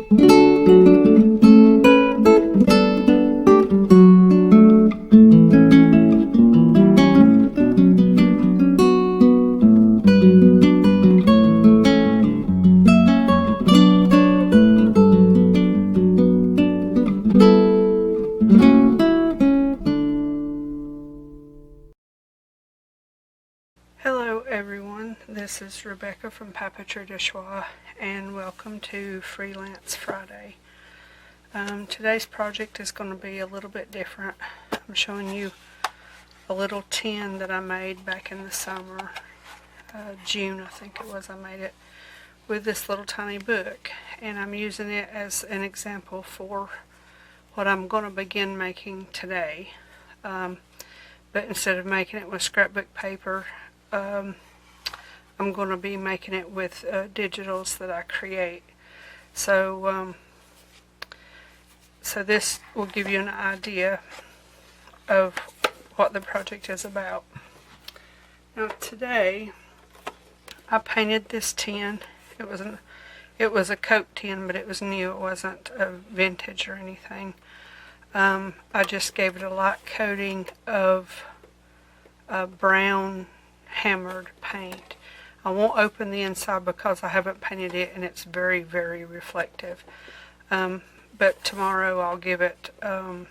Hello everyone, this is Rebecca from Papeterie de Choix, and welcome to Freelance Friday. Today's project is going to be a little bit different. I'm showing you a little tin that I made back in the summer, June I think it was I made it, with this little tiny book, and I'm using it as an example for what I'm going to begin making today. But instead of making it with scrapbook paper, I'm going to be making it with digitals that I create. So this will give you an idea of what the project is about. Now today I painted this tin. It was a Coke tin, but it was new. It wasn't a vintage or anything. I just gave it a light coating of brown hammered paint. I won't open the inside because I haven't painted it and it's very, very reflective. But tomorrow I'll give it a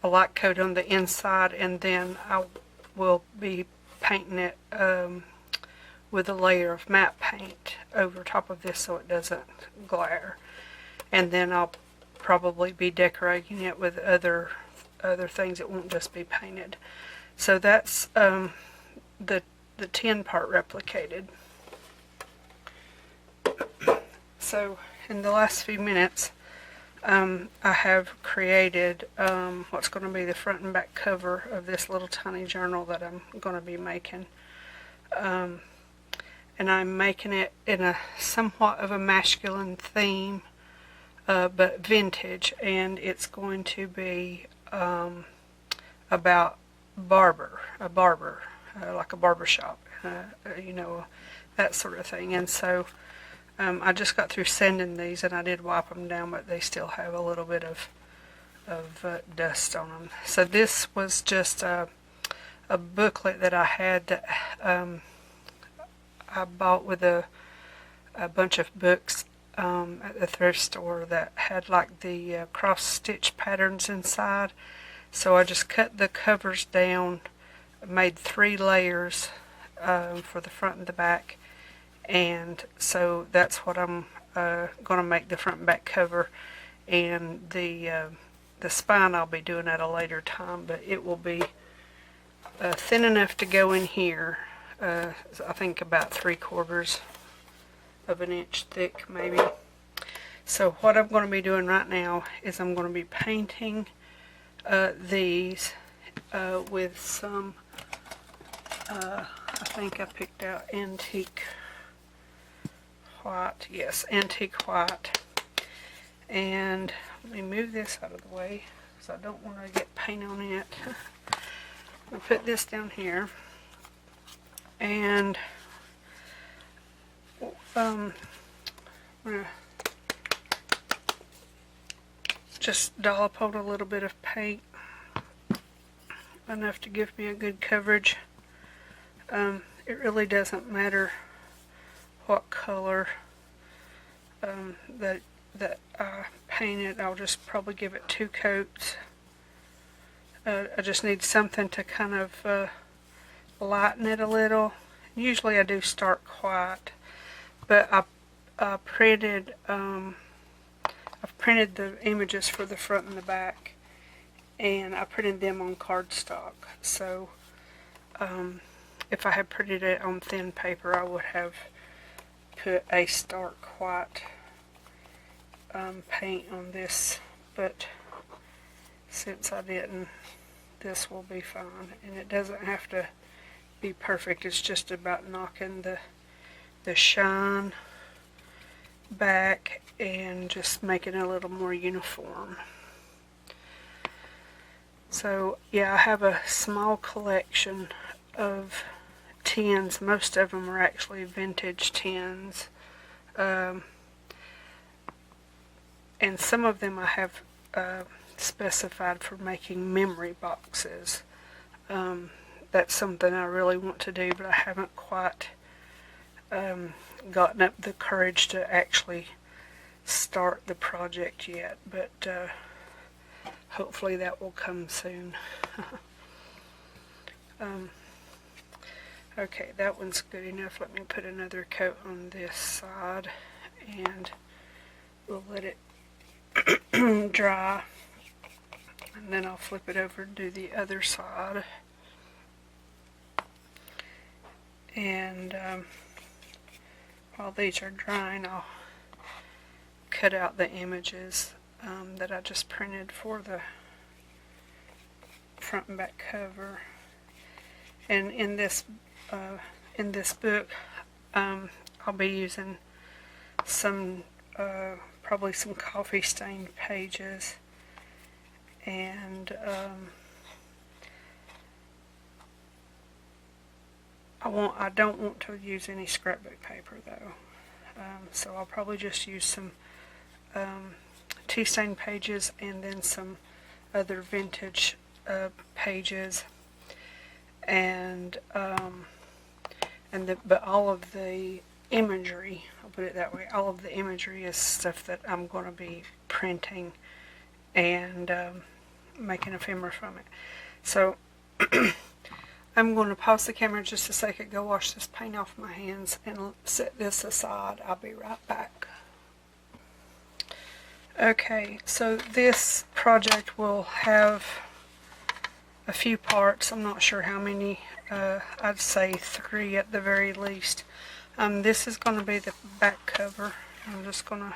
light coat on the inside, and then I will be painting it with a layer of matte paint over top of this so it doesn't glare. And then I'll probably be decorating it with other things. It won't just be painted. So that's the tin part replicated. So in the last few minutes I have created what's going to be the front and back cover of this little tiny journal that I'm going to be making. And I'm making it in a somewhat of a masculine theme, but vintage, and it's going to be about a barber, like a barber shop, that sort of thing. And so I just got through sanding these, and I did wipe them down, but they still have a little bit of dust on them. So this was just a booklet that I had that I bought with a bunch of books at the thrift store that had like the cross stitch patterns inside. So I just cut the covers down, made 3 layers for the front and the back, and so that's what I'm going to make the front and back cover. And the spine I'll be doing at a later time, but it will be thin enough to go in here. I think about 3/4 of an inch thick maybe. So what I'm going to be doing right now is I'm going to be painting these with some I think I picked out antique white. Yes, antique white. And let me move this out of the way because I don't want to get paint on it. I'll put this down here, and I'm going to just dollop on a little bit of paint, enough to give me a good coverage. It really doesn't matter what color that I paint it. I'll just probably give it 2 coats. I just need something to kind of lighten it a little. Usually I do start white, but I've printed the images for the front and the back, and I printed them on cardstock. So if I had printed it on thin paper, I would have put a stark white paint on this, but since I didn't, this will be fine. And it doesn't have to be perfect. It's just about knocking the shine back and just making it a little more uniform. So yeah, I have a small collection of tins. Most of them are actually vintage tins. and some of them I have specified for making memory boxes. That's something I really want to do, but I haven't quite gotten up the courage to actually start the project yet, but hopefully that will come soon. Okay, that one's good enough. Let me put another coat on this side, and we'll let it dry, and then I'll flip it over and do the other side. And while these are drying, I'll cut out the images that I just printed for the front and back cover. And in this book, I'll be using some probably some coffee stained pages, and I don't want to use any scrapbook paper though, so I'll probably just use some tea stain pages and then some other vintage pages, but all of the imagery, I'll put it that way, all of the imagery is stuff that I'm going to be printing and making ephemera from it. So I'm going to pause the camera just a second, go wash this paint off my hands, and set this aside. I'll be right back. Okay, so this project will have a few parts. I'm not sure how many. I'd say 3 at the very least. This is going to be the back cover. I'm just going to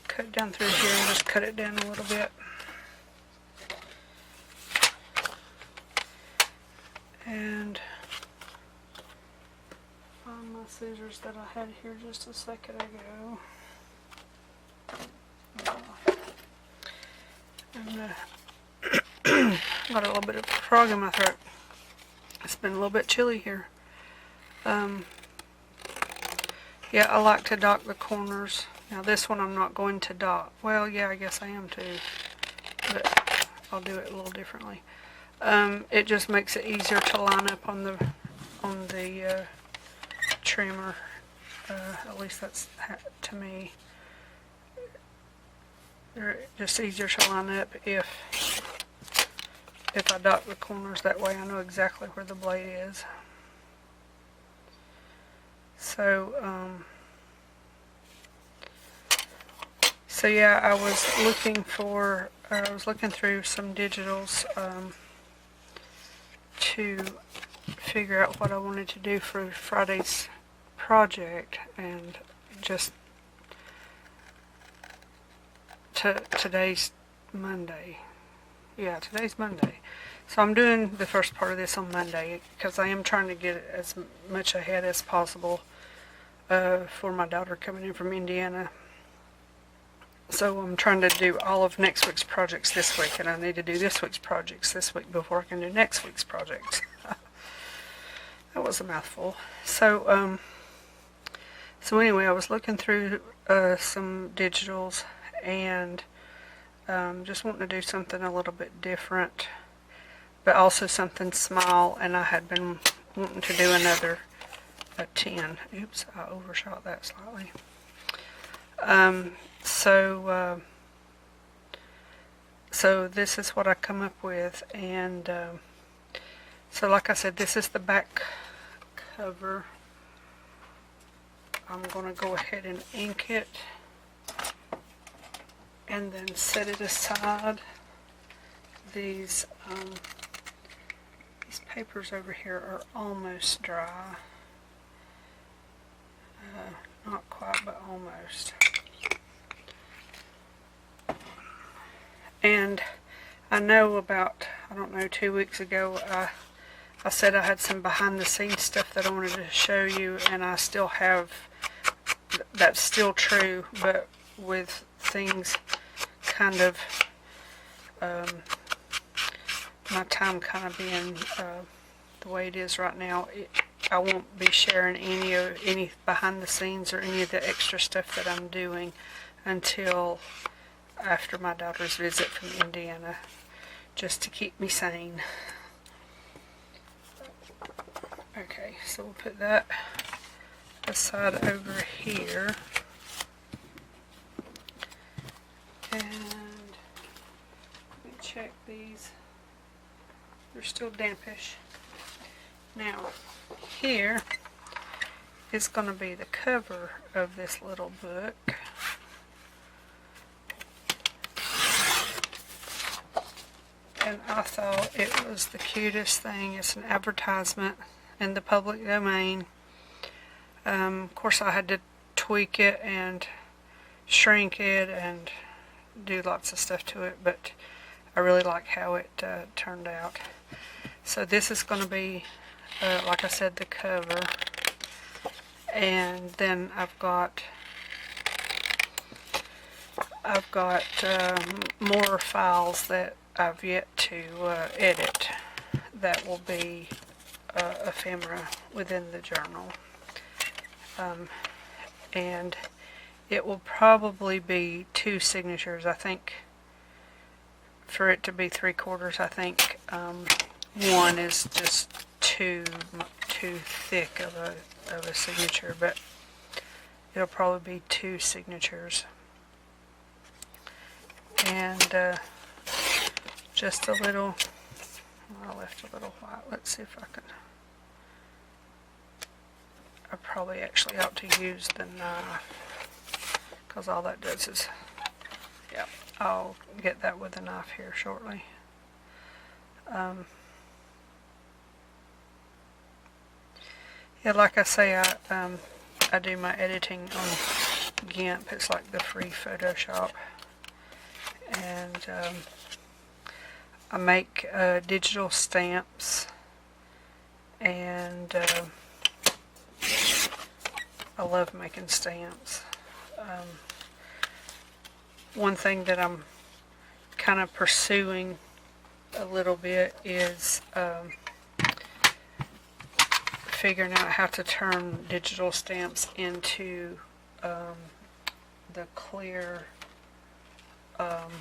cut down through here and just cut it down a little bit. And find my scissors that I had here just a second ago. And got a little bit of frog in my throat. It's been a little bit chilly here. Yeah, I like to dot the corners. Now this one I'm not going to dot. Well, yeah, I guess I am too, but I'll do it a little differently. It just makes it easier to line up on the trimmer. At least that's to me. They're just easier to line up if I dot the corners. That way I know exactly where the blade is. So yeah, I was looking through some digitals to figure out what I wanted to do for Friday's project, and just today's Monday. Yeah, today's Monday. So I'm doing the first part of this on Monday because I am trying to get as much ahead as possible for my daughter coming in from Indiana. So I'm trying to do all of next week's projects this week, and I need to do this week's projects this week before I can do next week's projects. That was a mouthful. So anyway, I was looking through some digitals and just wanting to do something a little bit different, but also something small, and I had been wanting to do another 10. Oops, I overshot that slightly. So this is what I come up with, and so like I said, this is the back cover. I'm going to go ahead and ink it and then set it aside. These papers over here are almost dry. Not quite, but almost. And I know about, I don't know, 2 weeks ago, I said I had some behind the scenes stuff that I wanted to show you, and I still have, that's still true, but with things kind of, my time kind of being the way it is right now, I won't be sharing any behind the scenes or any of the extra stuff that I'm doing until after my daughter's visit from Indiana, just to keep me sane. Okay, so we'll put that aside over here. And let me check these. They're still dampish. Now, here is going to be the cover of this little book. And I thought it was the cutest thing. It's an advertisement in the public domain. Of course, I had to tweak it and shrink it and do lots of stuff to it, but I really like how it turned out. So this is going to be, like I said, the cover. And then I've got more files that I've yet to edit that will be ephemera within the journal. And it will probably be 2 signatures. I think for it to be 3/4, I think one is just too thick of a signature, but it'll probably be 2 signatures. And just a little, I left a little white. Let's see if I can. I probably actually ought to use the knife, because all that does is, yeah, I'll get that with a knife here shortly. Yeah, like I say, I do my editing on GIMP. It's like the free Photoshop. And I make digital stamps, and I love making stamps. One thing that I'm kind of pursuing a little bit is figuring out how to turn digital stamps into the clear, put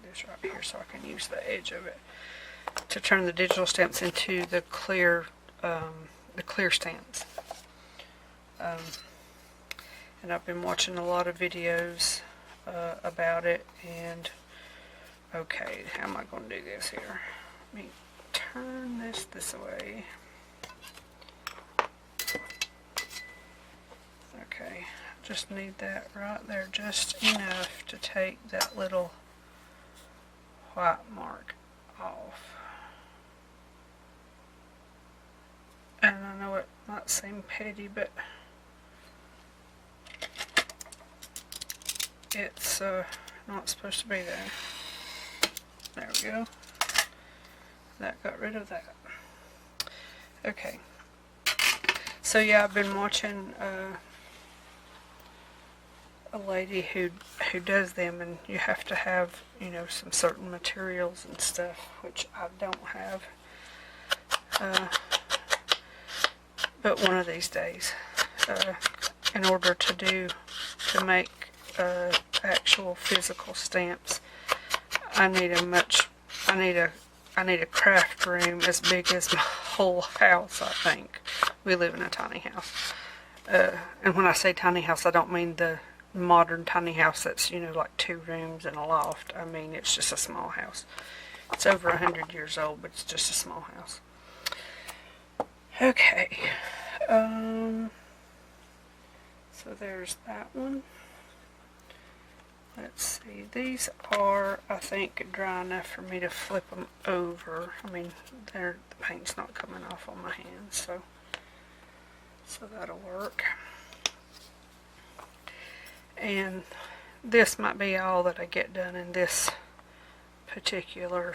this right here so I can use the edge of it, to turn the digital stamps into the clear stamps. And I've been watching a lot of videos about it, and okay, how am I going to do this here? Let me turn this way. Okay, just need that right there, just enough to take that little white mark off. And I know it might seem petty, but it's not supposed to be there. There we go. That got rid of that. Okay. So yeah, I've been watching a lady who does them, and you have to have, you know, some certain materials and stuff, which I don't have. But one of these days, in order to make actual physical stamps, I need a craft room as big as my whole house, I think. We live in a tiny house. And when I say tiny house, I don't mean the modern tiny house that's, you know, like 2 rooms and a loft. I mean, it's just a small house. It's over 100 years old, but it's just a small house. Okay. So there's that one. Let's see, these are, I think, dry enough for me to flip them over. I mean, the paint's not coming off on my hands, so that'll work. And this might be all that I get done in this particular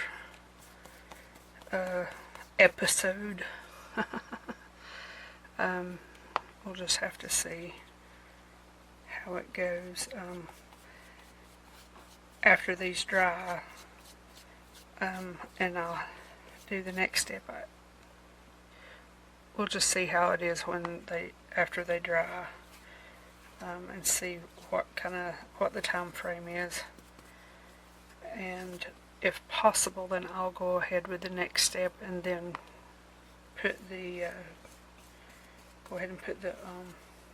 episode. We'll just have to see how it goes. After these dry, and I'll do the next step. We'll just see how it is after they dry. and see what the time frame is. And if possible, then I'll go ahead with the next step and then put the go ahead and put the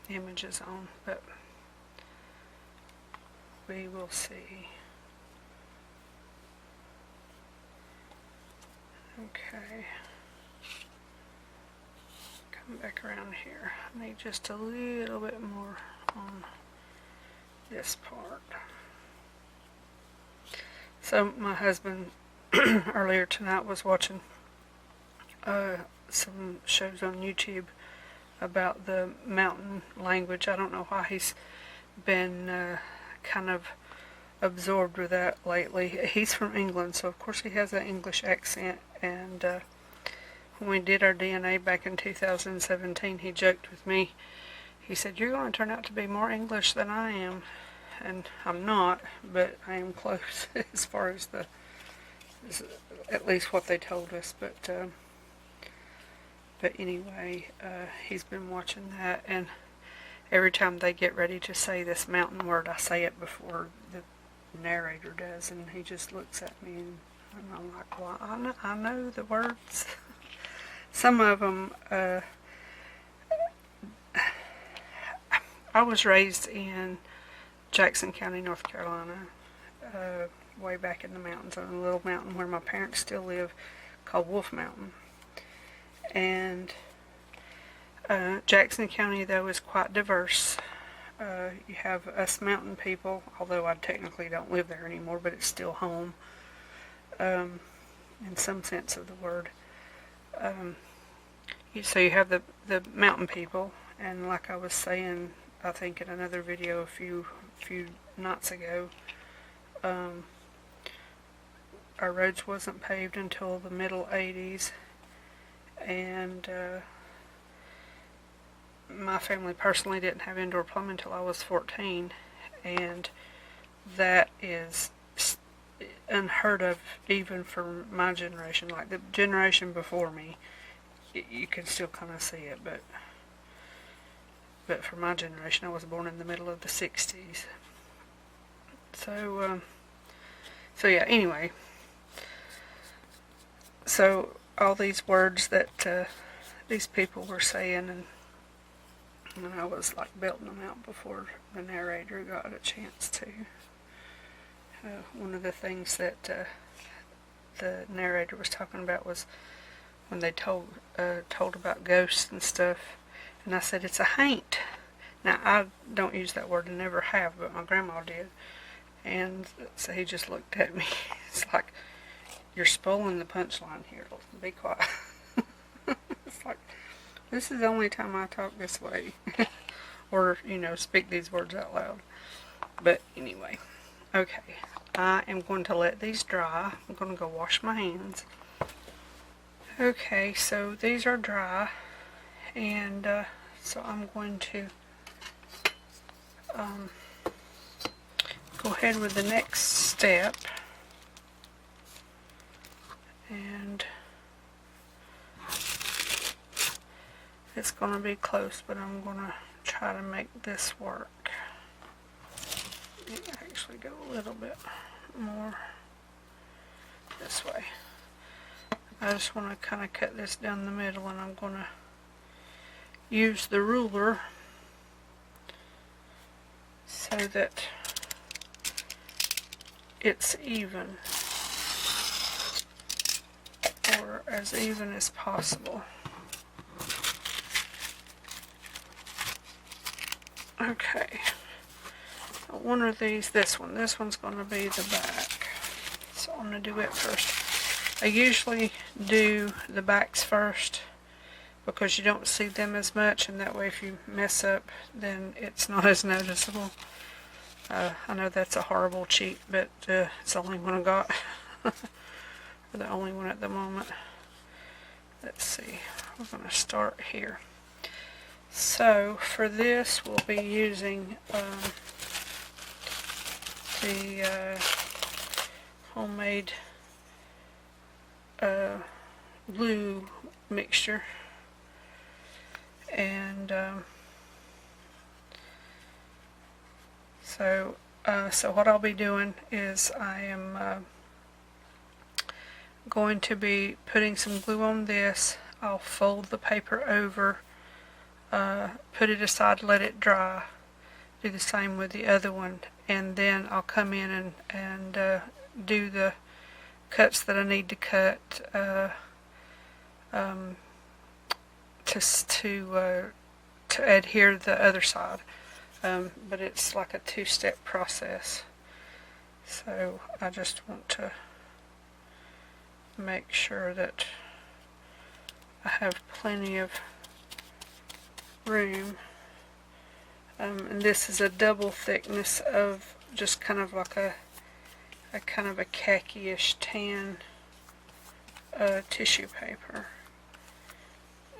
images on, but we will see. Okay, come back around here. I need just a little bit more on this part. So my husband earlier tonight was watching some shows on YouTube about the mountain language. I don't know why he's been kind of absorbed with that lately. He's from England, so of course he has an English accent, and when we did our DNA back in 2017, he joked with me. He said, "You're going to turn out to be more English than I am." And I'm not, but I am close as far as at least what they told us. But anyway, he's been watching that, and every time they get ready to say this mountain word, I say it before the narrator does, and he just looks at me, and I'm like, well, I know the words. Some of them, I was raised in Jackson County, North Carolina, way back in the mountains, on a little mountain where my parents still live, called Wolf Mountain. And Jackson County, though, is quite diverse. You have us mountain people, although I technically don't live there anymore, but it's still home, in some sense of the word. So you have the mountain people, and like I was saying, I think in another video a few nights ago, our roads wasn't paved until the middle 80s, and my family personally didn't have indoor plumbing until I was 14, and that is unheard of even for my generation. Like the generation before me, you can still kind of see it, but for my generation, I was born in the middle of the 60s. So yeah, anyway. So all these words that these people were saying, and I was like belting them out before the narrator got a chance to. One of the things that the narrator was talking about was when they told about ghosts and stuff. And I said, it's a haint. Now, I don't use that word and never have, but my grandma did. And so he just looked at me. It's like, you're spoiling the punchline here. Be quiet. It's like, this is the only time I talk this way. Or, speak these words out loud. But anyway. Okay. I am going to let these dry. I'm going to go wash my hands. Okay, so these are dry. And so I'm going to go ahead with the next step, and it's going to be close, but I'm going to try to make this work. Actually go a little bit more this way. I just want to kind of cut this down the middle, and I'm going to use the ruler so that it's even, or as even as possible. Okay, one of these, this one's going to be the back, so I'm going to do it first. I usually do the backs first, because you don't see them as much, and that way if you mess up, then it's not as noticeable. I know that's a horrible cheat, but it's the only one I got. Or the only one at the moment. Let's see, we're going to start here. So for this, we'll be using the homemade glue mixture. And So what I'll be doing is I am going to be putting some glue on this. I'll fold the paper over, put it aside, let it dry. Do the same with the other one, and then I'll come in and do the cuts that I need to cut to adhere the other side. But it's like a two-step process. So I just want to make sure that I have plenty of room. And this is a double thickness of just kind of like a kind of a khaki-ish tan tissue paper.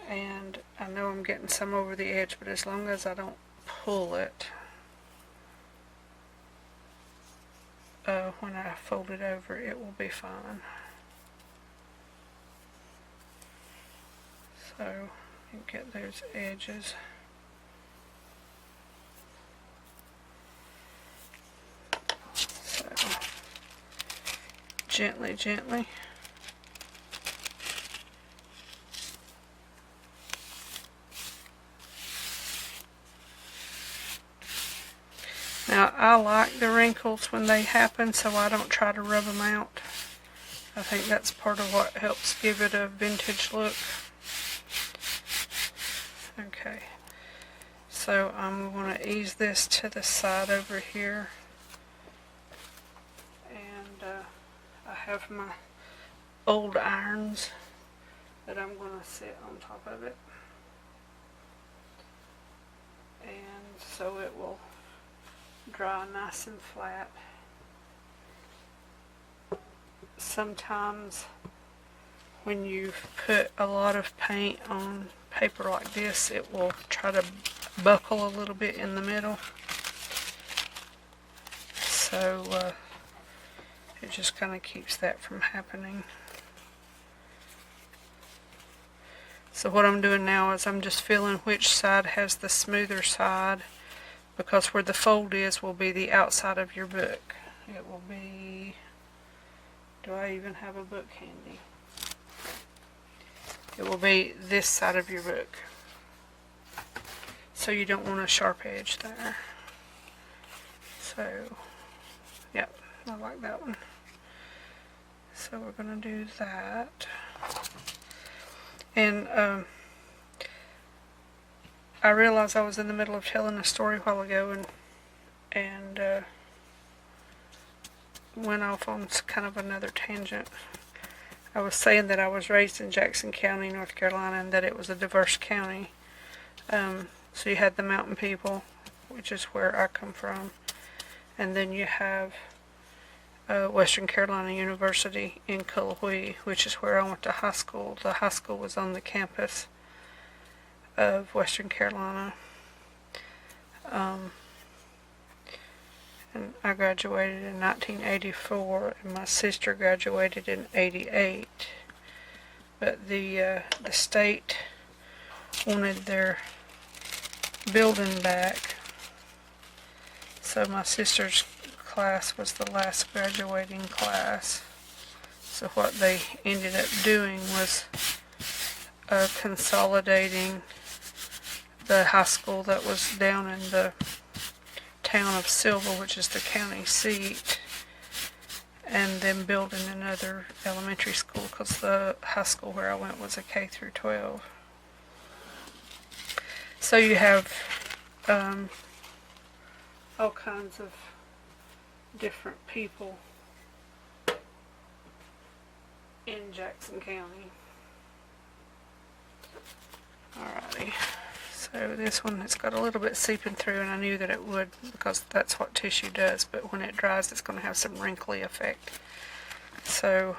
And I know I'm getting some over the edge, but as long as I don't pull it when I fold it over, it will be fine. So you get those edges. So gently, gently. Now, I like the wrinkles when they happen, so I don't try to rub them out. I think that's part of what helps give it a vintage look. Okay, so I'm going to ease this to the side over here. And I have my old irons that I'm going to sit on top of it. And so it will dry nice and flat. Sometimes when you put a lot of paint on paper like this, it will try to buckle a little bit in the middle. So it just kind of keeps that from happening. So what I'm doing now is I'm just feeling which side has the smoother side, because where the fold is will be the outside of your book. It will be, do I even have a book handy? It will be this side of your book. So you don't want a sharp edge there. So, yep, I like that one. So we're going to do that. And I realized I was in the middle of telling a story a while ago and went off on kind of another tangent. I was saying that I was raised in Jackson County, North Carolina, and that it was a diverse county. So you had the mountain people, which is where I come from, and then you have Western Carolina University in Cullowhee, which is where I went to high school. The high school was on the campus of Western Carolina. And I graduated in 1984, and my sister graduated in 88. But the state wanted their building back, so my sister's class was the last graduating class. So what they ended up doing was consolidating the high school that was down in the town of Silva, which is the county seat, and then building another elementary school, because the high school where I went was a K through 12. So you have all kinds of different people in Jackson County. Alrighty, so this one has got a little bit seeping through, and I knew that it would because that's what tissue does, but when it dries it's going to have some wrinkly effect. So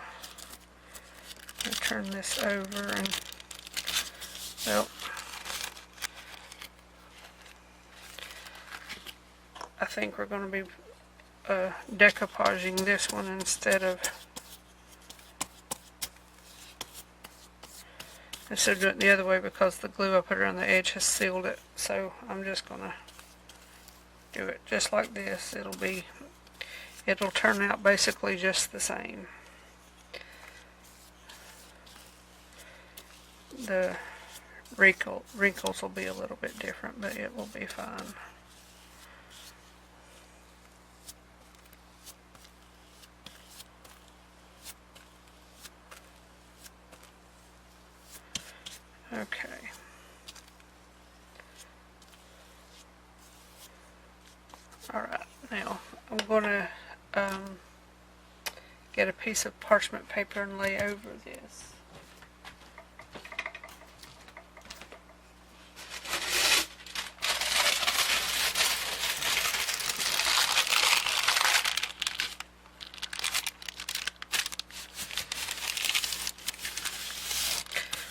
I'm going to turn this over and, well, I think we're going to be decoupaging this one instead of doing it the other way, because the glue I put around the edge has sealed it. So I'm just going to do it just like this, it'll turn out basically just the same. The wrinkles will be a little bit different, but it will be fine. Okay. Alright, now I'm going to get a piece of parchment paper and lay over this.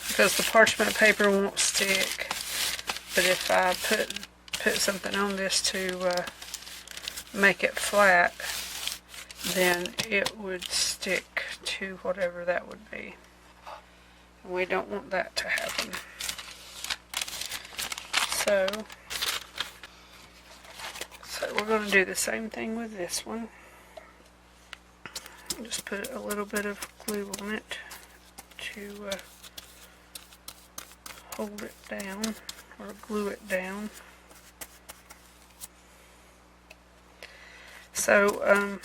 Because the parchment paper won't stick, but if I put something on this to make it flat, then it would stick to whatever that would be. And we don't want that to happen. So we're going to do the same thing with this one. Just put a little bit of glue on it to hold it down, or glue it down. So,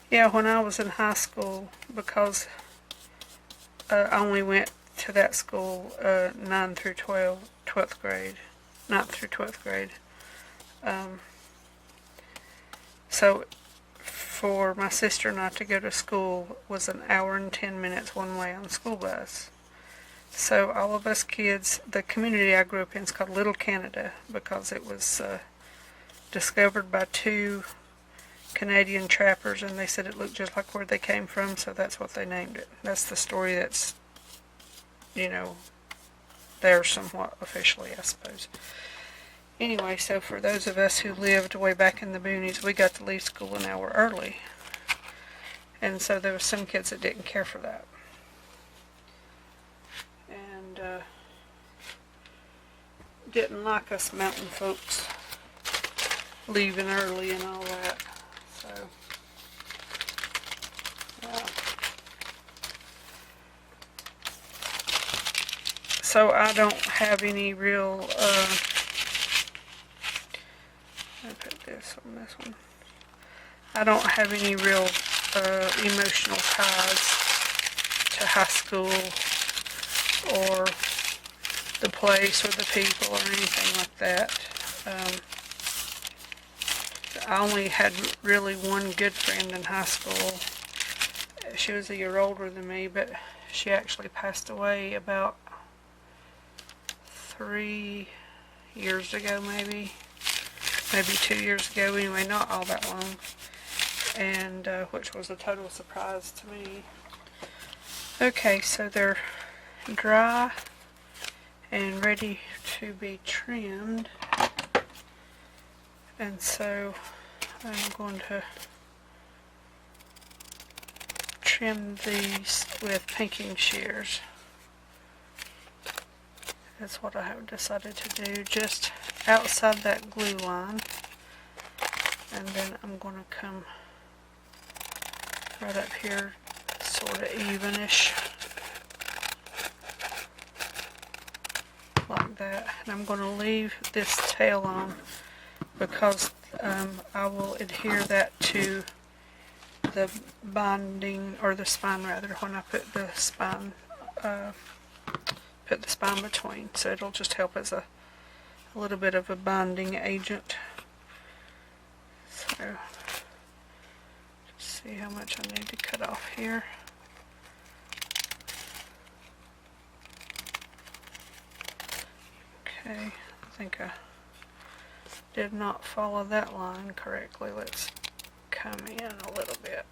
yeah, when I was in high school, because I only went to that school 9 through 12th grade, 9th through 12th grade. So for my sister and I to go to school was an hour and 10 minutes one way on the school bus. So all of us kids, the community I grew up in is called Little Canada because it was discovered by 2 Canadian trappers, and they said it looked just like where they came from, so that's what they named it. That's the story that's, there somewhat officially, I suppose. Anyway, so for those of us who lived way back in the boonies, we got to leave school an hour early. And so there were some kids that didn't care for that. And didn't like us mountain folks leaving early and all that. So, yeah. So I don't have any real, I put this on this one. I don't have any real emotional ties to high school or the place or the people or anything like that. I only had really one good friend in high school. She was a year older than me, but she actually passed away about 3 years ago, maybe 2 years ago. Anyway, not all that long, and which was a total surprise to me. Okay, so they're dry and ready to be trimmed, and so I'm going to trim these with pinking shears. That's what I have decided to do, just outside that glue line, and then I'm going to come right up here, sort of evenish, like that. And I'm going to leave this tail on because I will adhere that to the binding, or the spine rather, when I put the spine between, so it'll just help as a little bit of a binding agent. So just see how much I need to cut off here. Okay, I think I did not follow that line correctly. Let's come in a little bit.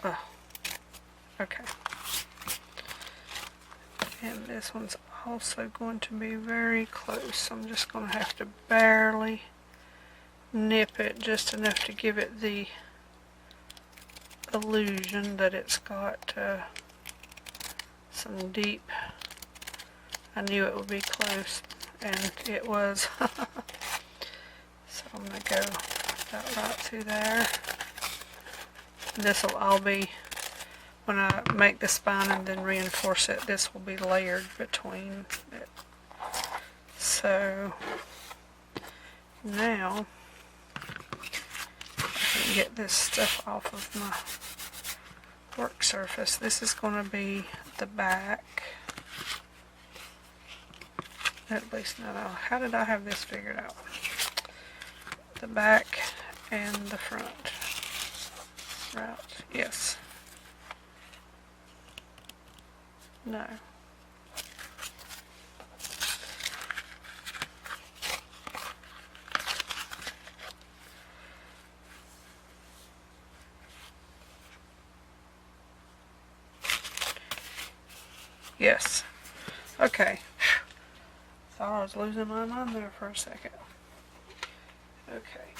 Oh, okay. And this one's also going to be very close. I'm just going to have to barely nip it just enough to give it the illusion that it's got some deep. I knew it would be close. and it was. So I'm going to go that right through there. This will all be, when I make the spine and then reinforce it, this will be layered between it. So now I can get this stuff off of my work surface. This is going to be the back. At least not all. How did I have this figured out? The back and the front. Right. Yes. No. Yes. Okay. Thought I was losing my mind there for a second. Okay.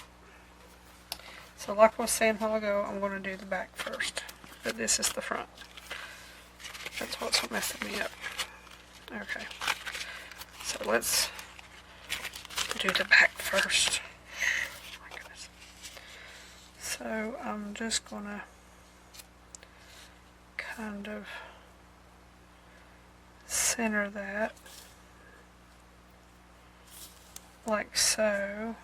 So like I was saying a while ago, I'm going to do the back first. But this is the front. That's what's messing me up. Okay. So let's do the back first. Oh my goodness. So I'm just going to kind of center that like so.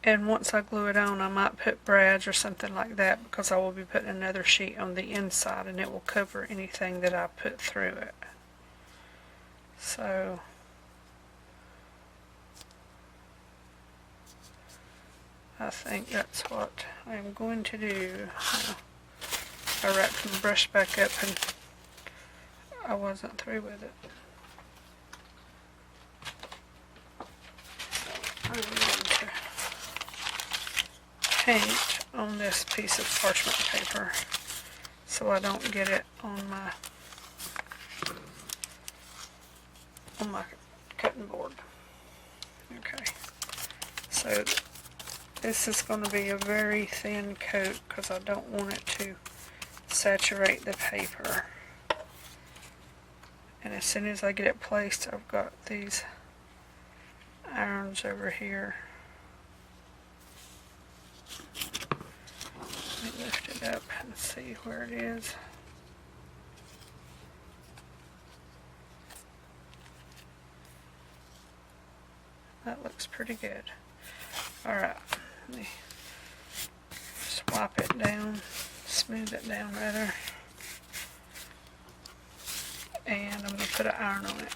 And once I glue it on, I might put brads or something like that, because I will be putting another sheet on the inside and it will cover anything that I put through it. So I think that's what I'm going to do. I wrapped my brush back up and I wasn't through with it. So I'm going to paint on this piece of parchment paper so I don't get it on my cutting board. Okay, so this is going to be a very thin coat because I don't want it to saturate the paper. And as soon as I get it placed, I've got these irons over here. Let me lift it up and see where it is. That looks pretty good. Alright, let me swap it down, smooth it down rather. And I'm going to put an iron on it.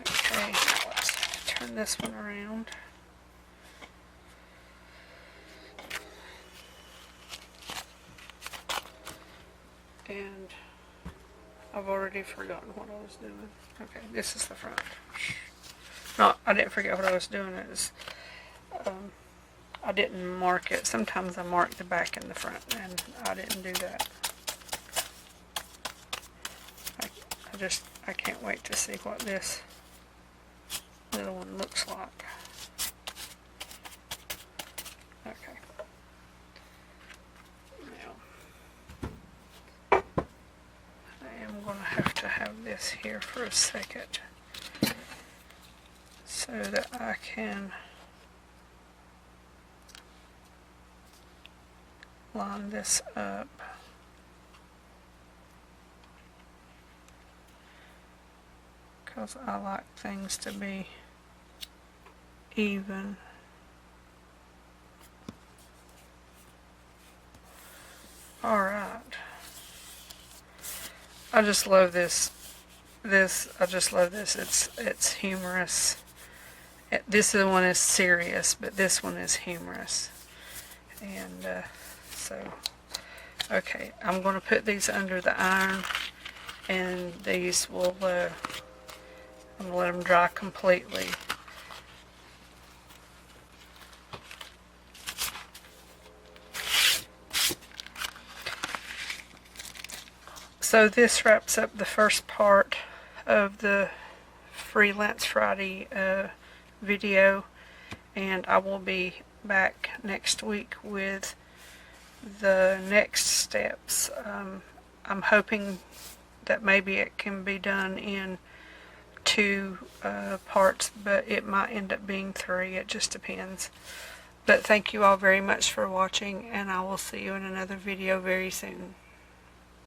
Okay, now let's turn this one around. And I've already forgotten what I was doing. Okay, this is the front. No, I didn't forget what I was doing. It was, I didn't mark it. Sometimes I mark the back and the front, and I didn't do that. I can't wait to see what this little one looks like. Okay. Now, I am going to have this here for a second so that I can line this up. Because I like things to be even. Alright. I just love this. I just love this. It's humorous. This one is serious, but this one is humorous. And so, okay, I'm going to put these under the iron, and these will, I'm going to let them dry completely. So this wraps up the first part of the Freelance Friday video, and I will be back next week with the next steps. I'm hoping that maybe it can be done in 2 parts, but it might end up being 3. It just depends. But thank you all very much for watching, and I will see you in another video very soon.